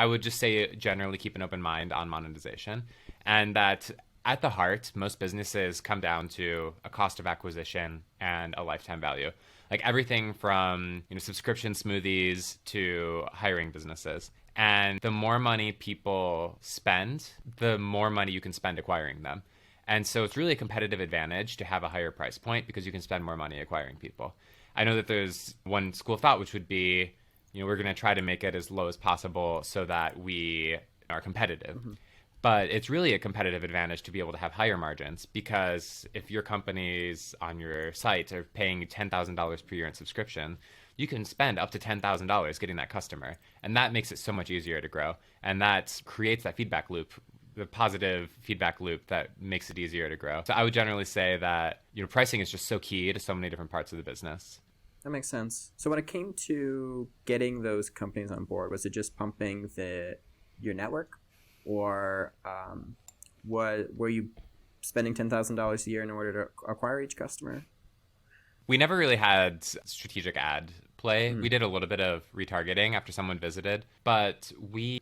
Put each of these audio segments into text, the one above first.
I would just say generally keep an open mind on monetization, and that at the heart, most businesses come down to a cost of acquisition and a lifetime value. Like everything from, subscription smoothies to hiring businesses. And the more money people spend, the more money you can spend acquiring them. And so it's really a competitive advantage to have a higher price point because you can spend more money acquiring people. I know that there's one school of thought, which would be, we're going to try to make it as low as possible so that we are competitive. Mm-hmm. But it's really a competitive advantage to be able to have higher margins, because if your companies on your site are paying $10,000 per year in subscription, you can spend up to $10,000 getting that customer. And that makes it so much easier to grow. And that creates that feedback loop, the positive feedback loop that makes it easier to grow. So I would generally say that, pricing is just so key to so many different parts of the business. That makes sense. So when it came to getting those companies on board, was it just pumping your network? Or were you spending $10,000 a year in order to acquire each customer? We never really had strategic ad play. We did a little bit of retargeting after someone visited, but we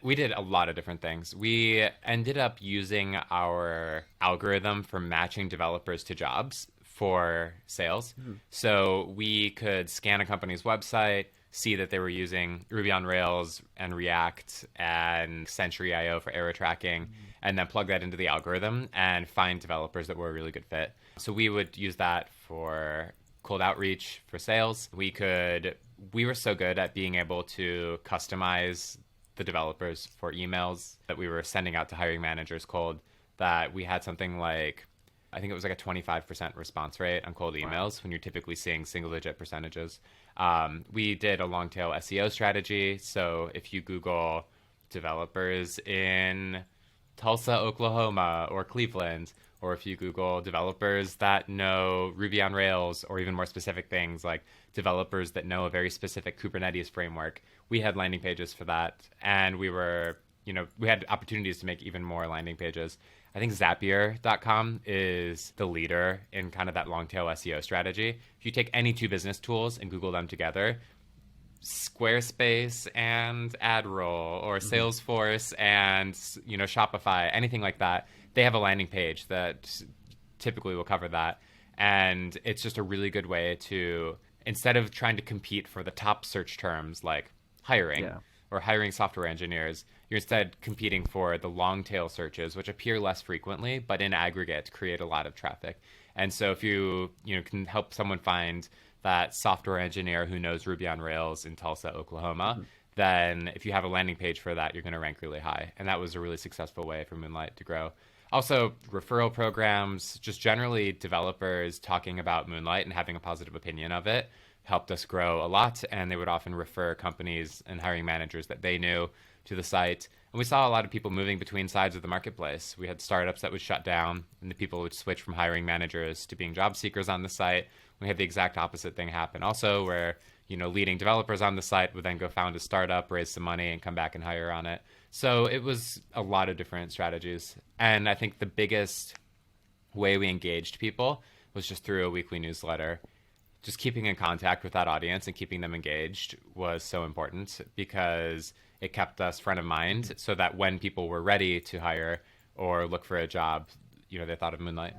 did a lot of different things. We ended up using our algorithm for matching developers to jobs for sales. So we could scan a company's website, see that they were using Ruby on Rails and React and Sentry.io for error tracking, and then plug that into the algorithm and find developers that were a really good fit. So we would use that for cold outreach for sales. We were so good at being able to customize the developers for emails that we were sending out to hiring managers cold, that we had something like, I think it was like a 25% response rate on cold emails when you're typically seeing single-digit percentages. We did a long-tail SEO strategy. So if you Google developers in Tulsa, Oklahoma, or Cleveland, or if you Google developers that know Ruby on Rails, or even more specific things like developers that know a very specific Kubernetes framework, we had landing pages for that. And we had opportunities to make even more landing pages. I think Zapier.com is the leader in kind of that long tail SEO strategy. If you take any two business tools and Google them together, Squarespace and AdRoll, or Salesforce and Shopify, anything like that, they have a landing page that typically will cover that. And it's just a really good way to, instead of trying to compete for the top search terms like hiring or hiring software engineers, you're instead competing for the long tail searches, which appear less frequently, but in aggregate create a lot of traffic. And so if you can help someone find that software engineer who knows Ruby on Rails in Tulsa, Oklahoma, then if you have a landing page for that, you're going to rank really high. And that was a really successful way for Moonlight to grow. Also, referral programs, just generally developers talking about Moonlight and having a positive opinion of it helped us grow a lot. And they would often refer companies and hiring managers that they knew to the site. And we saw a lot of people moving between sides of the marketplace. We had startups that would shut down, and the people would switch from hiring managers to being job seekers on the site. We had the exact opposite thing happen also, where leading developers on the site would then go found a startup, raise some money, and come back and hire on it. So it was a lot of different strategies. And I think the biggest way we engaged people was just through a weekly newsletter. Just keeping in contact with that audience and keeping them engaged was so important, because it kept us front of mind so that when people were ready to hire or look for a job, they thought of Moonlight.